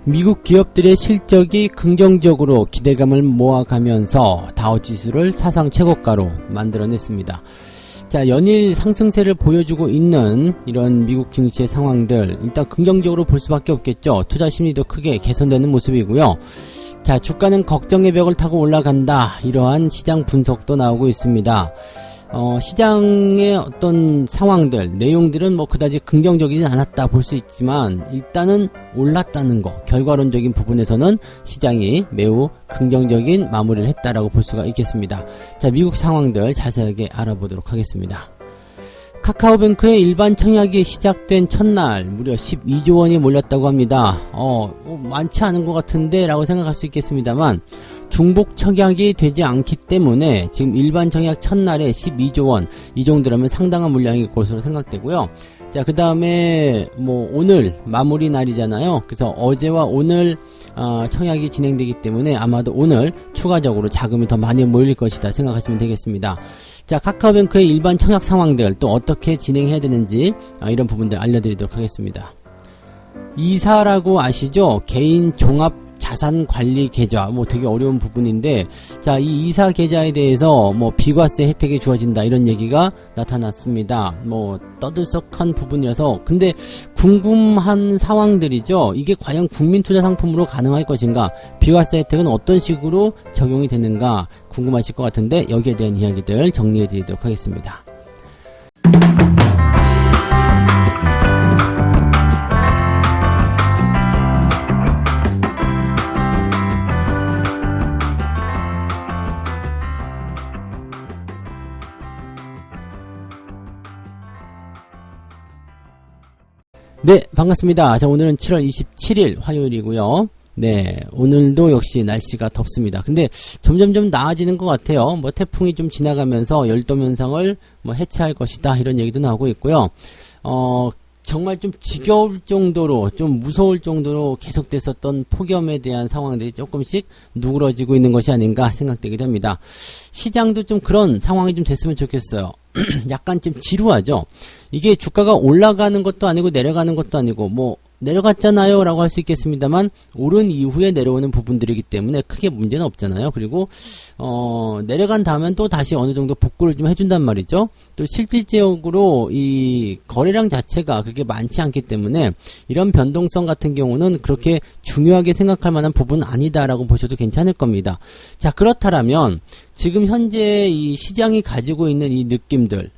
미국 기업들의 실적이 긍정적으로 기대감을 모아가면서 다우지수를 사상 최고가로 만들어냈습니다. 자, 연일 상승세를 보여주고 있는 이런 미국 증시의 상황들, 일단 긍정적으로 볼 수밖에 없겠죠. 투자 심리도 크게 개선되는 모습이고요. 자, 주가는 걱정의 벽을 타고 올라간다, 이러한 시장 분석도 나오고 있습니다. 시장의 어떤 상황들, 내용들은 뭐 그다지 긍정적이진 않았다 볼 수 있지만, 일단은 올랐다는 거, 결과론적인 부분에서는 시장이 매우 긍정적인 마무리를 했다라고 볼 수가 있겠습니다. 자, 미국 상황들 자세하게 알아보도록 하겠습니다. 카카오뱅크의 일반 청약이 시작된 첫날 무려 12조 원이 몰렸다고 합니다. 많지 않은 것 같은데 라고 생각할 수 있겠습니다만, 중복 청약이 되지 않기 때문에 지금 일반 청약 첫날에 12조 원, 이 정도라면 상당한 물량일 것으로 생각되고요. 자, 그 다음에 뭐 오늘 마무리 날이잖아요. 그래서 어제와 오늘 청약이 진행되기 때문에 아마도 오늘 추가적으로 자금이 더 많이 모일 것이다 생각하시면 되겠습니다. 자, 카카오뱅크의 일반 청약 상황들 또 어떻게 진행해야 되는지 이런 부분들 알려드리도록 하겠습니다. 이사라고 아시죠? 개인 종합 자산관리 계좌, 뭐 되게 어려운 부분인데, 자, 이 이사 계좌에 대해서 뭐 비과세 혜택이 주어진다, 이런 얘기가 나타났습니다. 뭐 떠들썩한 부분이라서. 근데 궁금한 상황들이죠. 이게 과연 국민투자 상품으로 가능할 것인가, 비과세 혜택은 어떤 식으로 적용이 되는가 궁금하실 것 같은데, 여기에 대한 이야기들 정리해 드리도록 하겠습니다. 네, 반갑습니다. 자, 오늘은 7월 27일 화요일이고요. 네, 오늘도 역시 날씨가 덥습니다. 근데 점점 좀 나아지는 것 같아요. 뭐 태풍이 좀 지나가면서 열돔 현상을 뭐 해체할 것이다, 이런 얘기도 나오고 있고요. 정말 좀 지겨울 정도로, 좀 무서울 정도로 계속됐었던 폭염에 대한 상황들이 조금씩 누그러지고 있는 것이 아닌가 생각되기도 합니다. 시장도 좀 그런 상황이 좀 됐으면 좋겠어요. 약간 좀 지루하죠. 이게 주가가 올라가는 것도 아니고 내려가는 것도 아니고, 뭐 내려갔잖아요 라고 할 수 있겠습니다만, 오른 이후에 내려오는 부분들이기 때문에 크게 문제는 없잖아요. 그리고 내려간 다음엔 또 다시 어느 정도 복구를 좀 해준단 말이죠. 또 실질적으로 이 거래량 자체가 그렇게 많지 않기 때문에 이런 변동성 같은 경우는 그렇게 중요하게 생각할 만한 부분은 아니다라고 보셔도 괜찮을 겁니다. 자, 그렇다면 지금 현재 이 시장이 가지고 있는 이 느낌들,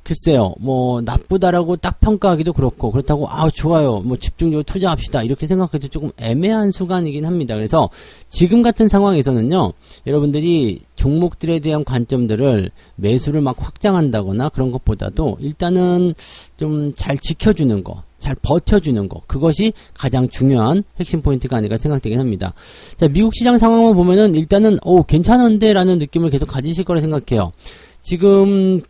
글쎄요, 뭐 나쁘다라고 딱 평가하기도 그렇고, 그렇다고 좋아요, 뭐 집중적으로 투자합시다, 이렇게 생각해도 조금 애매한 수간이긴 합니다. 그래서 지금 같은 상황에서는요, 여러분들이 종목들에 대한 관점들을 매수를 막 확장한다거나 그런 것보다도 일단은 좀 잘 지켜주는 거, 잘 버텨주는 거, 그것이 가장 중요한 핵심 포인트가 아닐까 생각되긴 합니다. 자, 미국 시장 상황을 보면은 일단은 괜찮은데 라는 느낌을 계속 가지실 거라 생각해요. 지금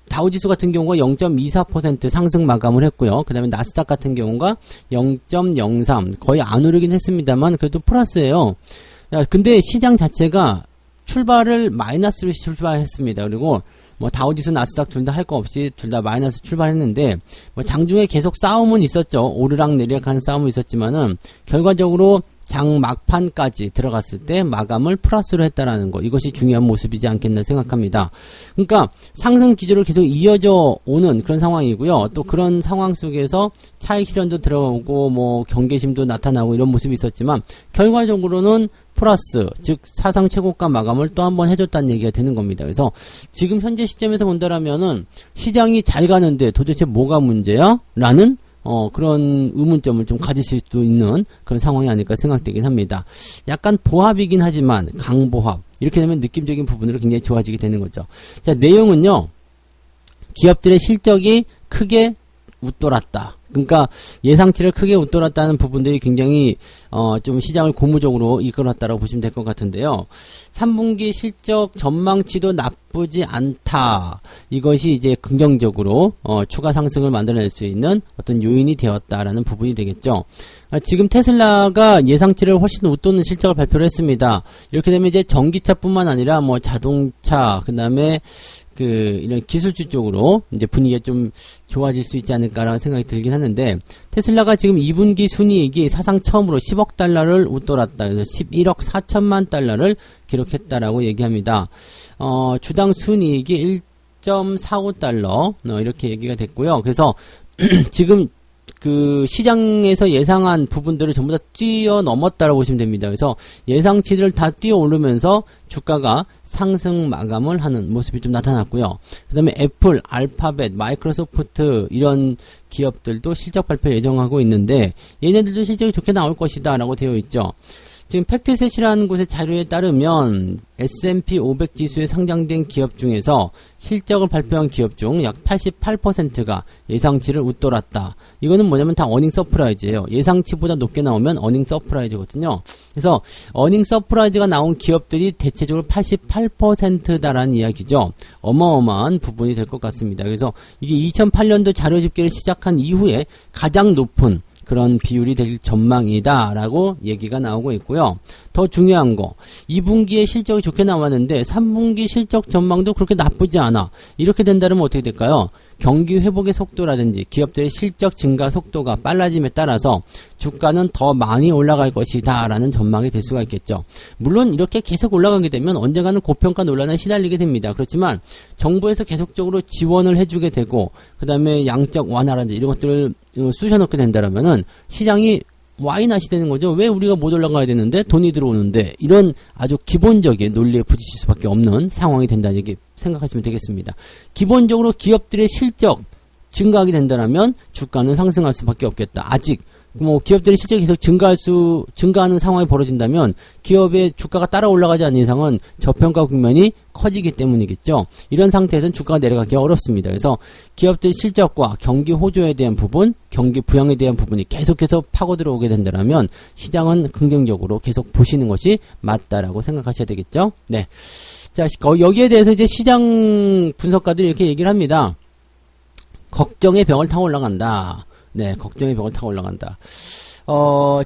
다우지수 같은 경우가 0.24% 상승 마감을 했고요. 그 다음에 나스닥 같은 경우가 0.03, 거의 안 오르긴 했습니다만 그래도 플러스예요. 야, 근데 시장 자체가 출발을 마이너스로 출발했습니다. 그리고 뭐 다우지수 나스닥 둘 다 할 거 없이 둘 다 마이너스 출발했는데, 뭐 장중에 계속 싸움은 있었죠. 오르락 내리락 하는 싸움은 있었지만은 결과적으로 장 막판까지 들어갔을 때 마감을 플러스로 했다라는 거, 이것이 중요한 모습이지 않겠나 생각합니다. 그러니까 상승 기조를 계속 이어져 오는 그런 상황이고요. 또 그런 상황 속에서 차익 실현도 들어오고 뭐 경계심도 나타나고 이런 모습이 있었지만, 결과적으로는 플러스, 즉 사상 최고가 마감을 또 한 번 해줬다는 얘기가 되는 겁니다. 그래서 지금 현재 시점에서 본다라면은 시장이 잘 가는데 도대체 뭐가 문제야? 라는 그런 의문점을 좀 가지실 수 있는 그런 상황이 아닐까 생각되긴 합니다. 약간 보합이긴 하지만 강보합, 이렇게 되면 느낌적인 부분으로 굉장히 좋아지게 되는 거죠. 자, 내용은요, 기업들의 실적이 크게 웃돌았다. 그러니까 예상치를 크게 웃돌았다는 부분들이 굉장히 좀 시장을 고무적으로 이끌었다라고 보시면 될 것 같은데요. 3분기 실적 전망치도 나쁘지 않다. 이것이 이제 긍정적으로 추가 상승을 만들어낼 수 있는 어떤 요인이 되었다라는 부분이 되겠죠. 지금 테슬라가 예상치를 훨씬 웃도는 실적을 발표를 했습니다. 이렇게 되면 이제 전기차뿐만 아니라 뭐 자동차, 그다음에 이런 기술주 쪽으로 이제 분위기가 좀 좋아질 수 있지 않을까라는 생각이 들긴 하는데, 테슬라가 지금 2분기 순이익이 사상 처음으로 10억 달러를 웃돌았다. 그래서 11억 4천만 달러를 기록했다라고 얘기합니다. 주당 순이익이 1.45달러, 이렇게 얘기가 됐고요. 그래서 지금 시장에서 예상한 부분들을 전부 다 뛰어넘었다라고 보시면 됩니다. 그래서 예상치를 다 뛰어오르면서 주가가 상승 마감을 하는 모습이 좀 나타났고요. 그 다음에 애플, 알파벳, 마이크로소프트 이런 기업들도 실적 발표 예정하고 있는데, 얘네들도 실적이 좋게 나올 것이다 라고 되어 있죠. 지금 팩트셋이라는 곳의 자료에 따르면 S&P 500 지수에 상장된 기업 중에서 실적을 발표한 기업 중 약 88%가 예상치를 웃돌았다. 이거는 뭐냐면 다 어닝 서프라이즈예요. 예상치보다 높게 나오면 어닝 서프라이즈거든요. 그래서 어닝 서프라이즈가 나온 기업들이 대체적으로 88%다라는 이야기죠. 어마어마한 부분이 될 것 같습니다. 그래서 이게 2008년도 자료 집계를 시작한 이후에 가장 높은 그런 비율이 될 전망이다 라고 얘기가 나오고 있고요. 더 중요한 거, 2분기에 실적이 좋게 나왔는데 3분기 실적 전망도 그렇게 나쁘지 않아. 이렇게 된다면 어떻게 될까요? 경기 회복의 속도라든지 기업들의 실적 증가 속도가 빨라짐에 따라서 주가는 더 많이 올라갈 것이다 라는 전망이 될 수가 있겠죠. 물론 이렇게 계속 올라가게 되면 언젠가는 고평가 논란에 시달리게 됩니다. 그렇지만 정부에서 계속적으로 지원을 해주게 되고, 그 다음에 양적 완화라든지 이런 것들을 쑤셔넣게 된다면은 시장이 와이낫이 되는 거죠. 왜 우리가 못 올라가야 되는데 돈이 들어오는데, 이런 아주 기본적인 논리에 부딪힐 수밖에 없는 상황이 된다는 얘기 생각하시면 되겠습니다. 기본적으로 기업들의 실적 증가하게 된다면 주가는 상승할 수밖에 없겠다. 아직 기업들의 실적이 계속 증가하는 상황이 벌어진다면 기업의 주가가 따라 올라가지 않는 이상은 저평가 국면이 커지기 때문이겠죠. 이런 상태에서는 주가가 내려가기 어렵습니다. 그래서 기업들의 실적과 경기 호조에 대한 부분, 경기 부양에 대한 부분이 계속해서 파고 들어오게 된다면 시장은 긍정적으로 계속 보시는 것이 맞다라고 생각하셔야 되겠죠. 네. 자, 여기에 대해서 이제 시장 분석가들이 이렇게 얘기를 합니다. 걱정의 병을 타고 올라간다. 네, 걱정의 병을 타고 올라간다.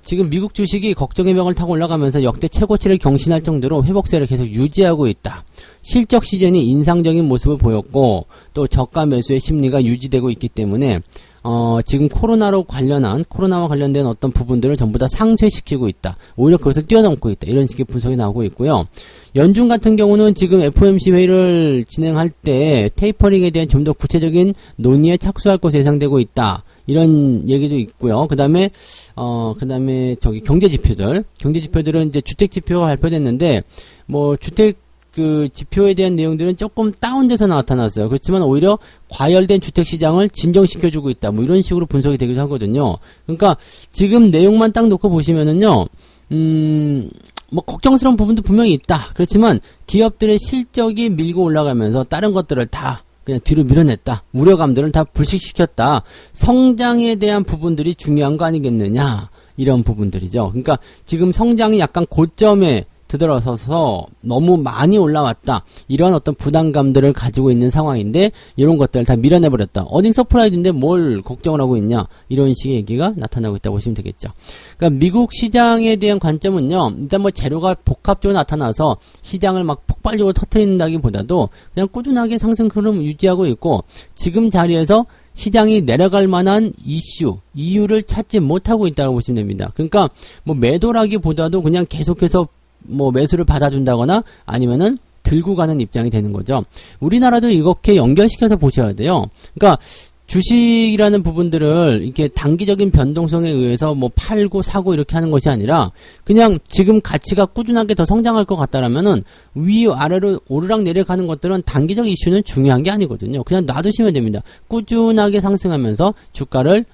지금 미국 주식이 걱정의 병을 타고 올라가면서 역대 최고치를 경신할 정도로 회복세를 계속 유지하고 있다. 실적 시즌이 인상적인 모습을 보였고, 또 저가 매수의 심리가 유지되고 있기 때문에 지금 코로나와 관련된 어떤 부분들을 전부 다 상쇄시키고 있다. 오히려 그것을 뛰어넘고 있다. 이런 식의 분석이 나오고 있고요. 연준 같은 경우는 지금 FOMC 회의를 진행할 때 테이퍼링에 대한 좀 더 구체적인 논의에 착수할 것으로 예상되고 있다. 이런 얘기도 있고요. 그 다음에 경제지표들은 이제 주택지표가 발표됐는데, 주택 지표에 대한 내용들은 조금 다운돼서 나타났어요. 그렇지만 오히려 과열된 주택시장을 진정시켜주고 있다. 이런 식으로 분석이 되기도 하거든요. 그러니까 지금 내용만 딱 놓고 보시면은요, 걱정스러운 부분도 분명히 있다. 그렇지만 기업들의 실적이 밀고 올라가면서 다른 것들을 다 그냥 뒤로 밀어냈다. 우려감들을 다 불식시켰다. 성장에 대한 부분들이 중요한 거 아니겠느냐. 이런 부분들이죠. 그러니까 지금 성장이 약간 고점에 들어서서 너무 많이 올라왔다. 이런 어떤 부담감들을 가지고 있는 상황인데 이런 것들을 다 밀어내버렸다. 어닝 서프라이즈인데 뭘 걱정을 하고 있냐. 이런 식의 얘기가 나타나고 있다고 보시면 되겠죠. 그러니까 미국 시장에 대한 관점은요. 일단 재료가 복합적으로 나타나서 시장을 막 폭발적으로 터트린다기보다도 그냥 꾸준하게 상승 흐름 유지하고 있고, 지금 자리에서 시장이 내려갈 만한 이유를 찾지 못하고 있다고 보시면 됩니다. 그러니까 매도라기보다도 그냥 계속해서 매수를 받아준다거나 아니면은 들고 가는 입장이 되는 거죠. 우리나라도 이렇게 연결시켜서 보셔야 돼요. 그러니까 주식이라는 부분들을 이렇게 단기적인 변동성에 의해서 팔고 사고 이렇게 하는 것이 아니라 그냥 지금 가치가 꾸준하게 더 성장할 것 같다라면은 위아래로 오르락 내려가는 것들은 단기적 이슈는 중요한 게 아니거든요. 그냥 놔두시면 됩니다. 꾸준하게 상승하면서 주가를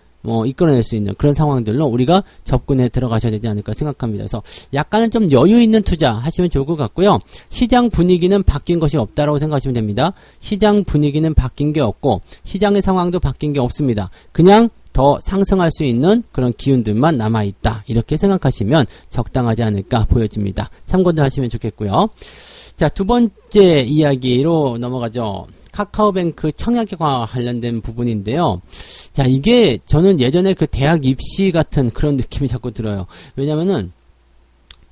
이끌어낼 수 있는 그런 상황들로 우리가 접근해 들어가셔야 되지 않을까 생각합니다. 그래서 약간은 좀 여유 있는 투자 하시면 좋을 것 같고요. 시장 분위기는 바뀐 것이 없다라고 생각하시면 됩니다. 시장 분위기는 바뀐 게 없고 시장의 상황도 바뀐 게 없습니다. 그냥 더 상승할 수 있는 그런 기운들만 남아있다. 이렇게 생각하시면 적당하지 않을까 보여집니다. 참고들 하시면 좋겠고요. 자, 두 번째 이야기로 넘어가죠. 카카오뱅크 청약과 관련된 부분인데요. 자, 이게 저는 예전에 대학 입시 같은 그런 느낌이 자꾸 들어요. 왜냐면은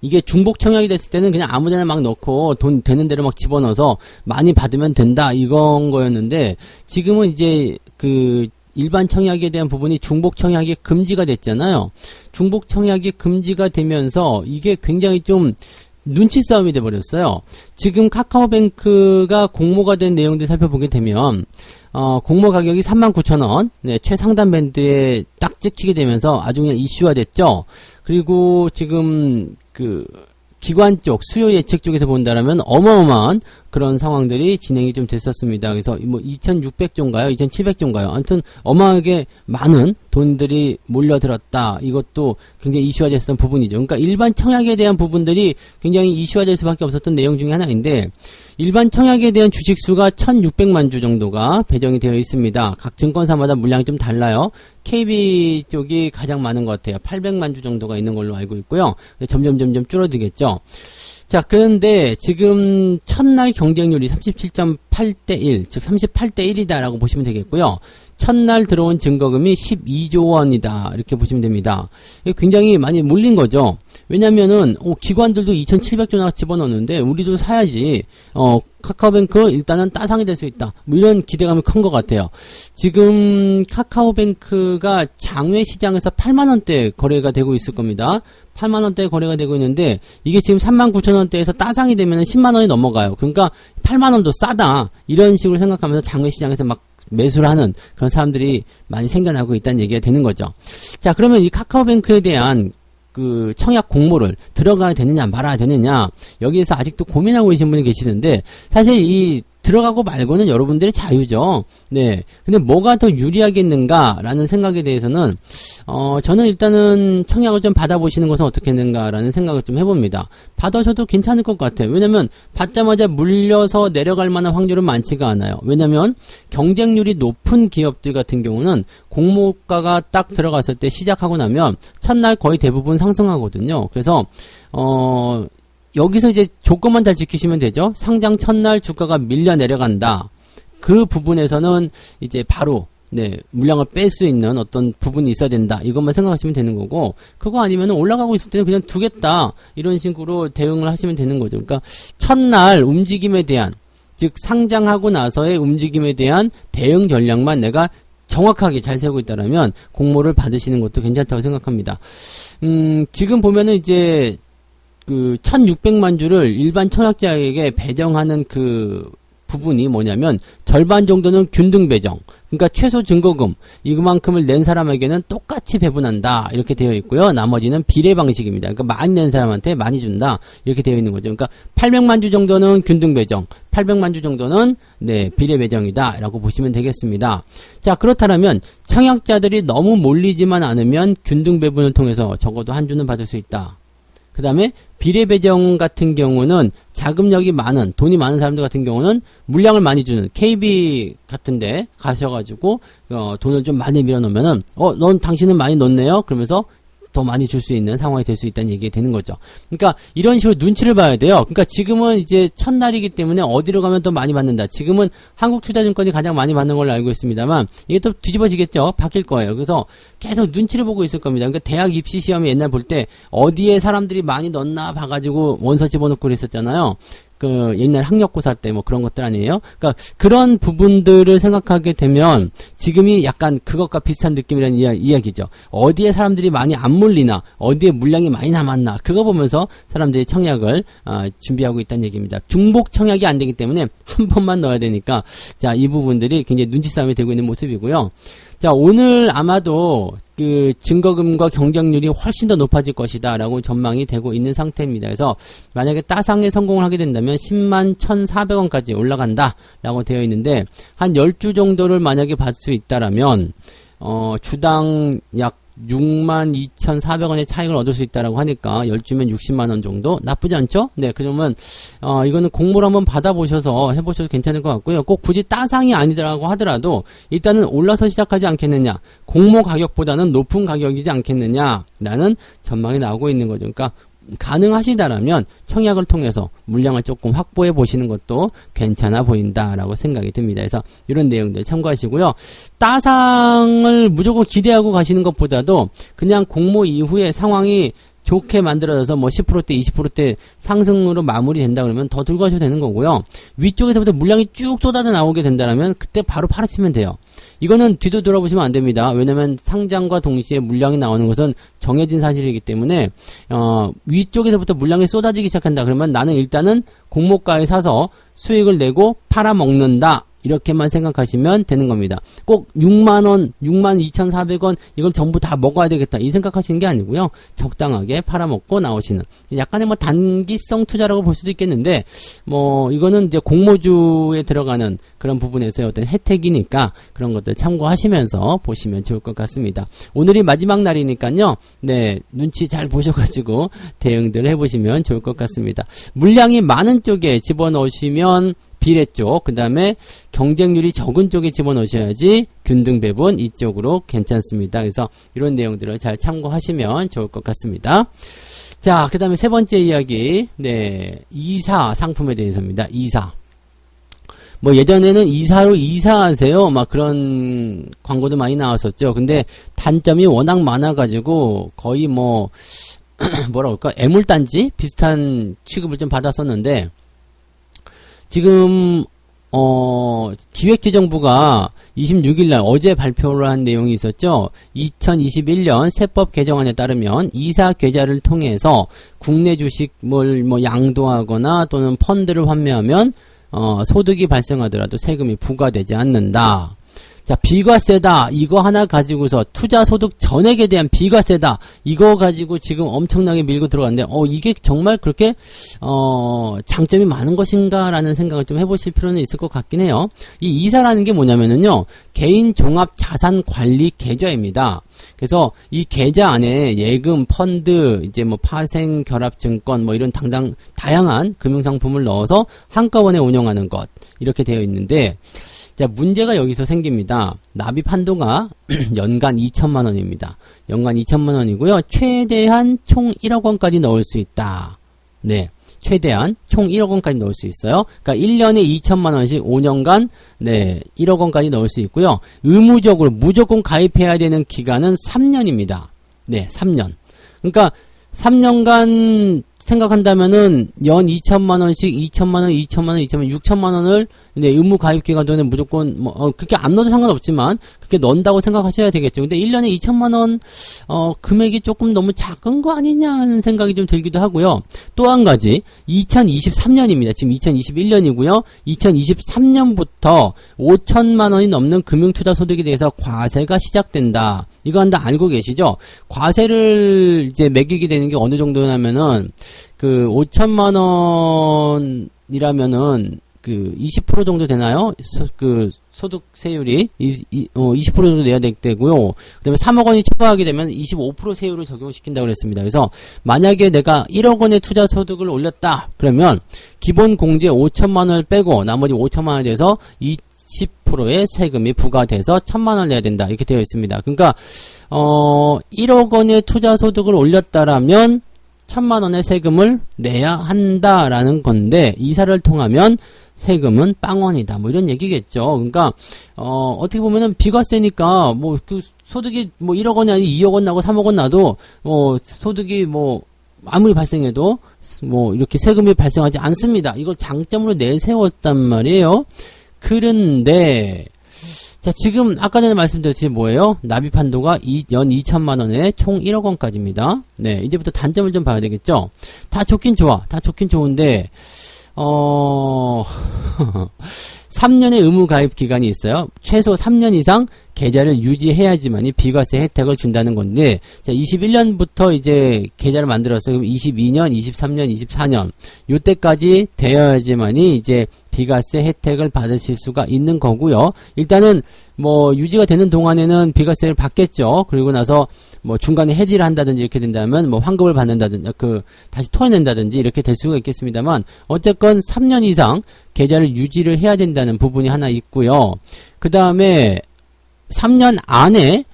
이게 중복 청약이 됐을 때는 그냥 아무데나 막 넣고 돈 되는 대로 막 집어넣어서 많이 받으면 된다 이건 거였는데, 지금은 이제 그 일반 청약에 대한 부분이 중복 청약이 금지가 됐잖아요. 중복 청약이 금지가 되면서 이게 굉장히 좀 눈치 싸움이 돼버렸어요. 지금 카카오뱅크가 공모가 된 내용들 살펴보게 되면 공모 가격이 39,000원, 네, 최상단 밴드에 딱 찍히게 되면서 아주 그냥 이슈화 됐죠. 그리고 지금 그 기관 쪽, 수요 예측 쪽에서 본다라면 어마어마한 그런 상황들이 진행이 좀 됐었습니다. 그래서 뭐 2,600조인가요? 2,700조인가요? 아무튼 어마하게 많은 돈들이 몰려들었다. 이것도 굉장히 이슈화됐던 부분이죠. 그러니까 일반 청약에 대한 부분들이 굉장히 이슈화될 수밖에 없었던 내용 중에 하나인데, 일반 청약에 대한 주식수가 1,600만 주 정도가 배정이 되어 있습니다. 각 증권사마다 물량이 좀 달라요. KB 쪽이 가장 많은 것 같아요. 800만 주 정도가 있는 걸로 알고 있고요. 점점 줄어들겠죠. 자, 그런데 지금 첫날 경쟁률이 37.8대 1, 즉 38대 1이다라고 보시면 되겠고요. 첫날 들어온 증거금이 12조 원이다. 이렇게 보시면 됩니다. 굉장히 많이 몰린 거죠. 왜냐면은, 기관들도 2,700조나 집어넣었는데, 우리도 사야지, 카카오뱅크 일단은 따상이 될 수 있다. 뭐 이런 기대감이 큰 것 같아요. 지금 카카오뱅크가 장외 시장에서 8만원대 거래가 되고 있을 겁니다. 8만원대 거래가 되고 있는데, 이게 지금 39,000원대에서 따상이 되면 10만원이 넘어가요. 그러니까 8만원도 싸다. 이런 식으로 생각하면서 장외 시장에서 막 매수를 하는 그런 사람들이 많이 생겨나고 있다는 얘기가 되는 거죠. 자, 그러면 이 카카오뱅크에 대한 그 청약 공모를 들어가야 되느냐 말아야 되느냐, 여기에서 아직도 고민하고 계신 분이 계시는데, 사실 이 들어가고 말고는 여러분들의 자유죠. 네. 근데 뭐가 더 유리하겠는가라는 생각에 대해서는 저는 일단은 청약을 좀 받아보시는 것은 어떻겠는가라는 생각을 좀 해봅니다. 받아셔도 괜찮을 것 같아요. 왜냐면 받자마자 물려서 내려갈 만한 확률은 많지가 않아요. 왜냐면 경쟁률이 높은 기업들 같은 경우는 공모가가 딱 들어갔을 때 시작하고 나면 첫날 거의 대부분 상승하거든요. 그래서 여기서 이제 조건만 잘 지키시면 되죠. 상장 첫날 주가가 밀려 내려간다. 그 부분에서는 이제 바로 물량을 뺄 수 있는 어떤 부분이 있어야 된다. 이것만 생각하시면 되는 거고, 그거 아니면 올라가고 있을 때는 그냥 두겠다. 이런 식으로 대응을 하시면 되는 거죠. 그러니까 첫날 움직임에 대한, 즉 상장하고 나서의 움직임에 대한 대응 전략만 내가 정확하게 잘 세우고 있다라면 공모를 받으시는 것도 괜찮다고 생각합니다. 지금 보면은 이제 그 1,600만 주를 일반 청약자에게 배정하는 그 부분이 뭐냐면 절반 정도는 균등 배정, 그러니까 최소 증거금 이만큼을 낸 사람에게는 똑같이 배분한다 이렇게 되어 있고요. 나머지는 비례 방식입니다. 그러니까 많이 낸 사람한테 많이 준다 이렇게 되어 있는 거죠. 그러니까 800만 주 정도는 균등 배정, 800만 주 정도는 비례 배정이다 라고 보시면 되겠습니다. 자, 그렇다면 청약자들이 너무 몰리지만 않으면 균등 배분을 통해서 적어도 한 주는 받을 수 있다. 그 다음에 비례 배정 같은 경우는 자금력이 많은, 돈이 많은 사람들 같은 경우는 물량을 많이 주는 KB 같은데 가셔가지고 돈을 좀 많이 밀어놓으면은 넌 당신은 많이 넣네요. 그러면서 더 많이 줄 수 있는 상황이 될 수 있다는 얘기가 되는 거죠. 그러니까 이런 식으로 눈치를 봐야 돼요. 그러니까 지금은 이제 첫날이기 때문에 어디로 가면 더 많이 받는다. 지금은 한국투자증권이 가장 많이 받는 걸로 알고 있습니다만 이게 또 뒤집어지겠죠. 바뀔 거예요. 그래서 계속 눈치를 보고 있을 겁니다. 그러니까 대학 입시 시험에 옛날 볼 때 어디에 사람들이 많이 넣나 봐가지고 원서 집어넣고 그랬었잖아요. 그 옛날 학력고사 때 뭐 그런 것들 아니에요? 그러니까 그런 부분들을 생각하게 되면 지금이 약간 그것과 비슷한 느낌이라는 이야기죠. 어디에 사람들이 많이 안 몰리나, 어디에 물량이 많이 남았나, 그거 보면서 사람들이 청약을 준비하고 있다는 얘기입니다. 중복 청약이 안 되기 때문에 한 번만 넣어야 되니까, 자, 이 부분들이 굉장히 눈치 싸움이 되고 있는 모습이고요. 자, 오늘 아마도 그 증거금과 경쟁률이 훨씬 더 높아질 것이다 라고 전망이 되고 있는 상태입니다. 그래서 만약에 따상에 성공을 하게 된다면 10만 1,400원까지 올라간다 라고 되어 있는데, 한 10주 정도를 만약에 받을 수 있다라면 주당 약 62,400원의 차익을 얻을 수 있다라고 하니까 10주면 60만원 정도 나쁘지 않죠? 네, 그러면 이거는 공모를 한번 받아보셔서 해보셔도 괜찮을 것 같고요. 꼭 굳이 따상이 아니더라고 하더라도 일단은 올라서 시작하지 않겠느냐, 공모 가격보다는 높은 가격이지 않겠느냐라는 전망이 나오고 있는 거죠. 그러니까 가능하시다라면 청약을 통해서 물량을 조금 확보해 보시는 것도 괜찮아 보인다라고 생각이 듭니다. 그래서 이런 내용들 참고하시고요. 따상을 무조건 기대하고 가시는 것보다도 그냥 공모 이후에 상황이 좋게 만들어져서 뭐 10%대, 20%대 상승으로 마무리된다 그러면 더 들고 가셔도 되는 거고요. 위쪽에서부터 물량이 쭉 쏟아져 나오게 된다면 그때 바로 팔아치면 돼요. 이거는 뒤도 돌아보시면 안 됩니다. 왜냐면 상장과 동시에 물량이 나오는 것은 정해진 사실이기 때문에 위쪽에서부터 물량이 쏟아지기 시작한다 그러면 나는 일단은 공모가에 사서 수익을 내고 팔아먹는다. 이렇게만 생각하시면 되는 겁니다. 꼭 6만원, 62,400원 이걸 전부 다 먹어야 되겠다 이 생각하시는 게 아니고요. 적당하게 팔아먹고 나오시는 약간의 뭐 단기성 투자라고 볼 수도 있겠는데 뭐 이거는 이제 공모주에 들어가는 그런 부분에서의 어떤 혜택이니까 그런 것들 참고하시면서 보시면 좋을 것 같습니다. 오늘이 마지막 날이니까요. 네, 눈치 잘 보셔가지고 대응들 해보시면 좋을 것 같습니다. 물량이 많은 쪽에 집어넣으시면 비례 쪽, 그 다음에 경쟁률이 적은 쪽에 집어넣으셔야지 균등 배분 이쪽으로 괜찮습니다. 그래서 이런 내용들을 잘 참고하시면 좋을 것 같습니다. 자, 그 다음에 세 번째 이야기, 네, 이사 상품에 대해서입니다. 이사. 뭐 예전에는 이사로 이사하세요 막 그런 광고도 많이 나왔었죠. 근데 단점이 워낙 많아가지고 거의 뭐 뭐라 그럴까 애물단지 비슷한 취급을 좀 받았었는데 지금 기획재정부가 26일날 어제 발표를 한 내용이 있었죠. 2021년 세법 개정안에 따르면 이사 계좌를 통해서 국내 주식을 뭐 양도하거나 또는 펀드를 환매하면 소득이 발생하더라도 세금이 부과되지 않는다. 자, 비과세다. 이거 하나 가지고서 투자소득 전액에 대한 비과세다. 이거 가지고 지금 엄청나게 밀고 들어갔는데, 이게 정말 그렇게, 장점이 많은 것인가라는 생각을 좀 해보실 필요는 있을 것 같긴 해요. 이 이사라는 게 뭐냐면은요, 개인 종합 자산 관리 계좌입니다. 그래서 이 계좌 안에 예금, 펀드, 이제 뭐 파생, 결합 증권, 뭐 이런 다양한 금융상품을 넣어서 한꺼번에 운영하는 것. 이렇게 되어 있는데, 자, 문제가 여기서 생깁니다. 납입 한도가 연간 2천만 원입니다. 연간 2천만 원이고요. 최대한 총 1억 원까지 넣을 수 있다. 네. 최대한 총 1억 원까지 넣을 수 있어요. 그러니까 1년에 2천만 원씩 5년간 네, 1억 원까지 넣을 수 있고요. 의무적으로 무조건 가입해야 되는 기간은 3년입니다. 네, 3년. 그러니까 3년간 생각한다면은 연 2천만 원씩 2천만 원, 2천만 원, 2천만 원, 6천만 원을 네, 의무 가입 기간 동안에 무조건 그렇게 안 넣어도 상관없지만 그렇게 넣는다고 생각하셔야 되겠죠. 근데 1년에 2천만 원 금액이 조금 너무 작은 거 아니냐 하는 생각이 좀 들기도 하고요. 또 한 가지 2023년입니다. 지금 2021년이고요. 2023년부터 5천만 원이 넘는 금융투자 소득에 대해서 과세가 시작된다. 이거 한다 알고 계시죠? 과세를 이제 매기게 되는 게 어느 정도냐면은 그 5천만 원이라면은 그 20% 정도 되나요? 그 소득세율이 20% 정도 내야 되고요. 그다음에 3억 원이 초과하게 되면 25% 세율을 적용시킨다고 그랬습니다. 그래서 만약에 내가 1억 원의 투자 소득을 올렸다. 그러면 기본 공제 5천만 원을 빼고 나머지 5천만 원에 대해서 20%의 세금이 부과돼서 1,000만 원 내야 된다. 이렇게 되어 있습니다. 그러니까 1억 원의 투자 소득을 올렸다라면 1,000만 원의 세금을 내야 한다라는 건데 이사를 통하면 세금은 빵원이다. 뭐 이런 얘기겠죠. 그러니까 어떻게 보면은 비과세니까 뭐 그 소득이 뭐 1억 원이 아니 2억 원 나고 3억 원 나도 소득이 뭐 아무리 발생해도 뭐 이렇게 세금이 발생하지 않습니다. 이걸 장점으로 내세웠단 말이에요. 그런데 자, 지금 아까 전에 말씀드렸듯이 뭐예요? 납입 한도가 연 2천만 원에 총 1억 원까지입니다. 네, 이제부터 단점을 좀 봐야 되겠죠? 다 좋긴 좋아. 다 좋긴 좋은데 3년의 의무 가입 기간이 있어요. 최소 3년 이상 계좌를 유지해야지만이 비과세 혜택을 준다는 건데, 자, 21년부터 이제 계좌를 만들었어요. 그럼 22년, 23년, 24년 요때까지 되어야지만이 이제 비과세 혜택을 받으실 수가 있는 거고요. 일단은 뭐 유지가 되는 동안에는 비과세를 받겠죠. 그리고 나서 뭐 중간에 해지를 한다든지 이렇게 된다면 뭐 환급을 받는다든지 다시 토해낸다든지 이렇게 될 수가 있겠습니다만 어쨌건 3년 이상 계좌를 유지를 해야 된다는 부분이 하나 있고요. 그 다음에 3년 안에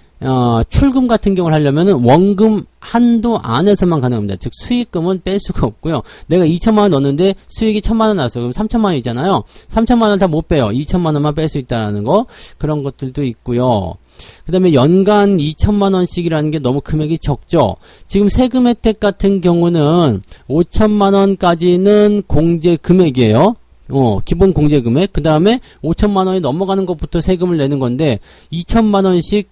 출금 같은 경우를 하려면은 원금 한도 안에서만 가능합니다. 즉 수익금은 뺄 수가 없고요. 내가 2천만 원 넣었는데 수익이 1천만 원 나왔어요. 그럼 3천만 원이잖아요. 3천만 원 다 못 빼요. 2천만 원만 뺄 수 있다는 거 그런 것들도 있고요. 그 다음에 연간 2천만 원씩이라는 게 너무 금액이 적죠. 지금 세금 혜택 같은 경우는 5천만 원까지는 공제 금액이에요. 기본 공제 금액. 그 다음에 5천만 원이 넘어가는 것부터 세금을 내는 건데 2천만 원씩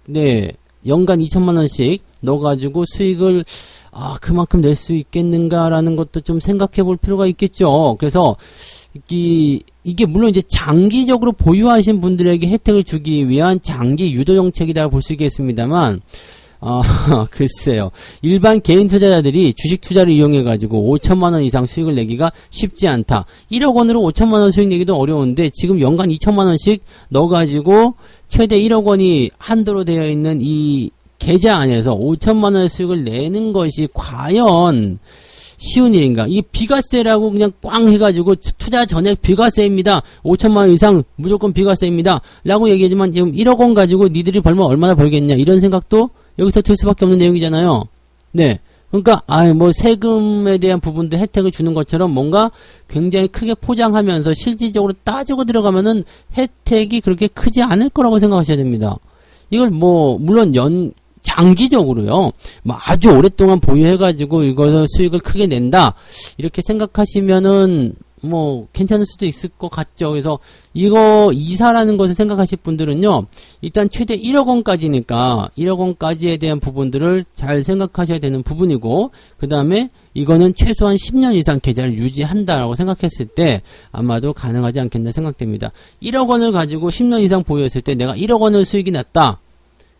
네, 연간 2천만 원씩 넣어가지고 수익을 그만큼 낼 수 있겠는가라는 것도 좀 생각해 볼 필요가 있겠죠. 그래서 이게 물론 이제 장기적으로 보유하신 분들에게 혜택을 주기 위한 장기 유도 정책이라고 볼 수 있겠습니다만, 글쎄요. 일반 개인 투자자들이 주식 투자를 이용해가지고 5천만 원 이상 수익을 내기가 쉽지 않다. 1억 원으로 5천만 원 수익 내기도 어려운데 지금 연간 2천만 원씩 넣어가지고 최대 1억 원이 한도로 되어 있는 이 계좌 안에서 5천만 원의 수익을 내는 것이 과연 쉬운 일인가? 이 비과세라고 그냥 꽝 해가지고 투자 전액 비과세입니다. 5천만 원 이상 무조건 비과세입니다. 라고 얘기하지만 지금 1억 원 가지고 니들이 벌면 얼마나 벌겠냐 이런 생각도 여기서 들 수밖에 없는 내용이잖아요. 네. 그러니까 뭐 세금에 대한 부분도 혜택을 주는 것처럼 뭔가 굉장히 크게 포장하면서 실질적으로 따지고 들어가면은 혜택이 그렇게 크지 않을 거라고 생각하셔야 됩니다. 이걸 뭐 물론 장기적으로요, 뭐 아주 오랫동안 보유해가지고 이것을 수익을 크게 낸다 이렇게 생각하시면은 뭐 괜찮을 수도 있을 것 같죠. 그래서 이거 이사라는 것을 생각하실 분들은요, 일단 최대 1억 원까지니까 1억 원까지에 대한 부분들을 잘 생각하셔야 되는 부분이고, 그 다음에 이거는 최소한 10년 이상 계좌를 유지한다라고 생각했을 때 아마도 가능하지 않겠나 생각됩니다. 1억 원을 가지고 10년 이상 보유했을 때 내가 1억 원을 수익이 났다.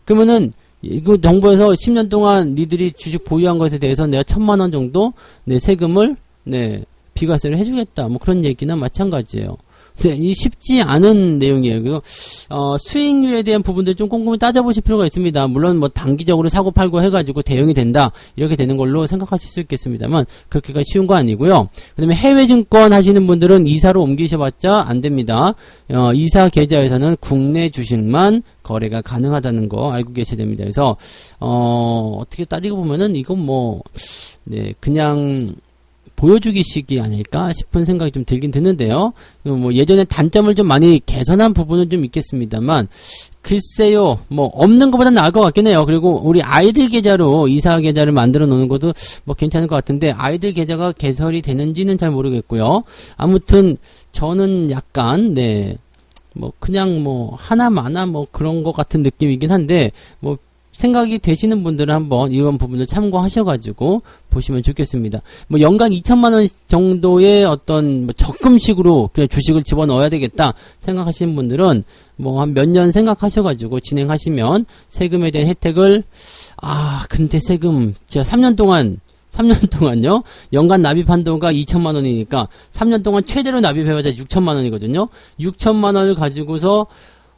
그러면은 이거 정부에서 10년 동안 니들이 주식 보유한 것에 대해서 내가 1,000만 원 정도 세금을 비과세를 해주겠다. 뭐 그런 얘기나 마찬가지예요. 네, 이 쉽지 않은 내용이에요. 그리고 수익률에 대한 부분들 좀 꼼꼼히 따져보실 필요가 있습니다. 물론 뭐 단기적으로 사고 팔고 해가지고 대응이 된다 이렇게 되는 걸로 생각하실 수 있겠습니다만 그렇게가 쉬운 거 아니고요. 그 다음에 해외 증권 하시는 분들은 이사로 옮기셔봤자 안 됩니다. 이사 계좌에서는 국내 주식만 거래가 가능하다는 거 알고 계셔야 됩니다. 그래서 어떻게 따지고 보면은 이건 뭐 그냥 보여주기식이 아닐까 싶은 생각이 좀 들긴 드는데요. 뭐 예전에 단점을 좀 많이 개선한 부분은 좀 있겠습니다만 글쎄요, 뭐 없는 것보다 나을 것 같긴 해요. 그리고 우리 아이들 계좌로 이사 계좌를 만들어 놓는 것도 뭐 괜찮을 것 같은데 아이들 계좌가 개설이 되는지는 잘 모르겠고요. 아무튼 저는 약간 뭐 그냥 뭐 하나마나 뭐 그런 것 같은 느낌이긴 한데 뭐 생각이 되시는 분들은 한번 이런 부분을 참고하셔가지고 보시면 좋겠습니다. 뭐 연간 2천만 원 정도의 어떤 뭐 적금식으로 그냥 주식을 집어넣어야 되겠다 생각하시는 분들은 뭐 한 몇 년 생각하셔가지고 진행하시면 세금에 대한 혜택을 근데 세금 제가 3년 동안요 연간 납입 한도가 2천만 원이니까 3년 동안 최대로 납입해봐야 6천만 원이거든요. 6천만 원을 가지고서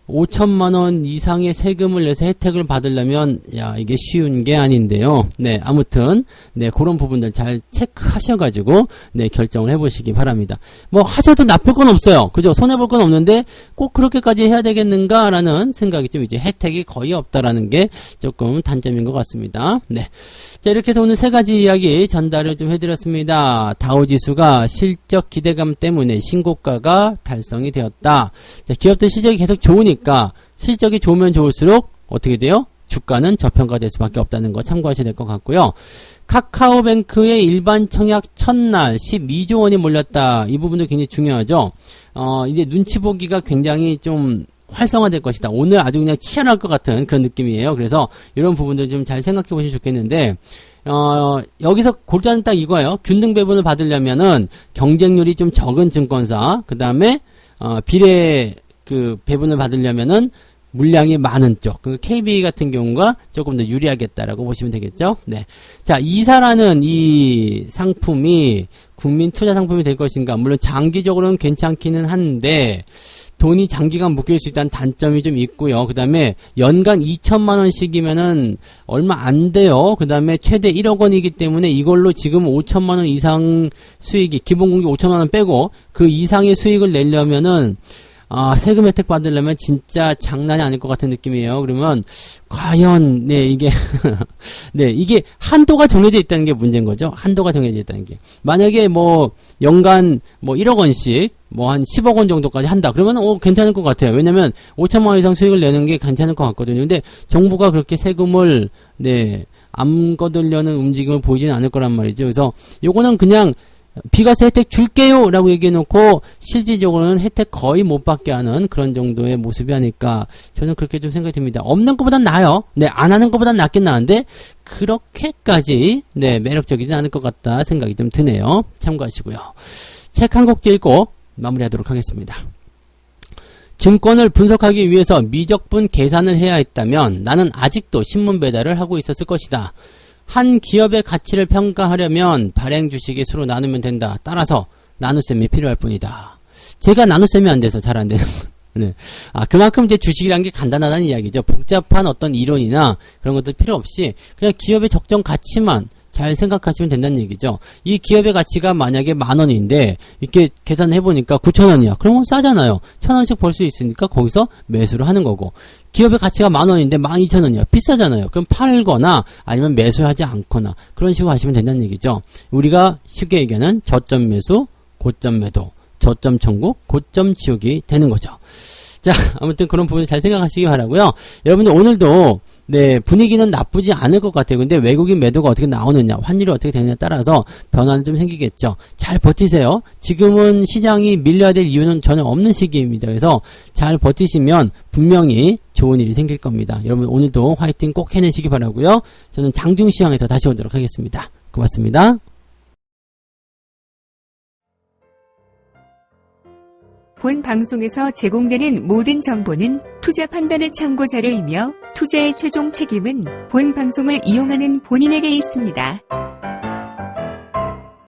5천만 원 이상의 세금을 내서 혜택을 받으려면 이게 쉬운 게 아닌데요. 아무튼 그런 부분들 잘 체크하셔가지고 결정을 해보시기 바랍니다. 뭐 하셔도 나쁠 건 없어요. 그죠? 손해볼 건 없는데 꼭 그렇게까지 해야 되겠는가라는 생각이 좀 이제 혜택이 거의 없다라는 게 조금 단점인 것 같습니다. 자, 이렇게 해서 오늘 세 가지 이야기 전달을 좀 해드렸습니다. 다우지수가 실적 기대감 때문에 신고가가 달성이 되었다. 자, 기업들 실적이 계속 좋으니까 실적이 좋으면 좋을수록 어떻게 돼요? 주가는 저평가될 수밖에 없다는 거 참고하셔야 될 것 같고요. 카카오뱅크의 일반 청약 첫날 12조 원이 몰렸다. 이 부분도 굉장히 중요하죠. 이제 눈치 보기가 굉장히 좀 활성화될 것이다. 오늘 아주 그냥 치열할 것 같은 그런 느낌이에요. 그래서 이런 부분들 좀 잘 생각해 보시면 좋겠는데 여기서 골자는 딱 이거예요. 균등 배분을 받으려면은 경쟁률이 좀 적은 증권사, 그 다음에 비례 배분을 받으려면은 물량이 많은 쪽, KB 같은 경우가 조금 더 유리하겠다라고 보시면 되겠죠. 자, 이사라는 이 상품이 국민 투자 상품이 될 것인가? 물론 장기적으로는 괜찮기는 한데 돈이 장기간 묶일 수 있다는 단점이 좀 있고요. 그 다음에 연간 2천만 원씩이면은 얼마 안 돼요. 그 다음에 최대 1억 원이기 때문에 이걸로 지금 5천만 원 이상 수익이 기본 공개 5천만 원 빼고 그 이상의 수익을 내려면은 세금 혜택 받으려면 진짜 장난이 아닐 것 같은 느낌이에요. 그러면 과연 이게 이게 한도가 정해져 있다는 게 문제인 거죠. 한도가 정해져 있다는 게. 만약에 연간 1억 원씩 한 10억 원 정도까지 한다. 그러면 괜찮을 것 같아요. 왜냐면 5천만 원 이상 수익을 내는 게 괜찮을 것 같거든요. 근데 정부가 그렇게 세금을 안 거두려는 움직임을 보이지는 않을 거란 말이죠. 그래서 요거는 그냥 비과세 혜택 줄게요 라고 얘기해놓고 실질적으로는 혜택 거의 못 받게 하는 그런 정도의 모습이 아닐까, 저는 그렇게 좀 생각이 듭니다. 없는 것보단 나아요. 안 하는 것보단 낫긴 나은데 그렇게까지 매력적이지 않을 것 같다 생각이 좀 드네요. 참고하시고요. 책 한 곡 읽고 마무리하도록 하겠습니다. 증권을 분석하기 위해서 미적분 계산을 해야 했다면 나는 아직도 신문 배달을 하고 있었을 것이다. 한 기업의 가치를 평가하려면 발행 주식의 수로 나누면 된다. 따라서 나눗셈이 필요할 뿐이다. 제가 나눗셈이 안 돼서 잘 안 되는 네. 그만큼 이제 주식이란 게 간단하다는 이야기죠. 복잡한 어떤 이론이나 그런 것들 필요 없이 그냥 기업의 적정 가치만 잘 생각하시면 된다는 얘기죠. 이 기업의 가치가 만약에 10,000원인데 이렇게 계산해보니까 9,000원이야. 그러면 싸잖아요. 1,000원씩 벌 수 있으니까 거기서 매수를 하는 거고, 기업의 가치가 10,000원인데 12,000원이야. 비싸잖아요. 그럼 팔거나 아니면 매수하지 않거나 그런 식으로 하시면 된다는 얘기죠. 우리가 쉽게 얘기하는 저점 매수, 고점 매도, 저점 청구, 고점 지우기 되는 거죠. 자, 아무튼 그런 부분 잘 생각하시기 바라고요. 여러분들 오늘도 분위기는 나쁘지 않을 것 같아요. 근데 외국인 매도가 어떻게 나오느냐, 환율이 어떻게 되느냐에 따라서 변화는 좀 생기겠죠. 잘 버티세요. 지금은 시장이 밀려야 될 이유는 전혀 없는 시기입니다. 그래서 잘 버티시면 분명히 좋은 일이 생길 겁니다. 여러분 오늘도 화이팅 꼭 해내시기 바라고요. 저는 장중시황에서 다시 오도록 하겠습니다. 고맙습니다. 본 방송에서 제공되는 모든 정보는 투자 판단의 참고 자료이며 투자의 최종 책임은 본 방송을 이용하는 본인에게 있습니다.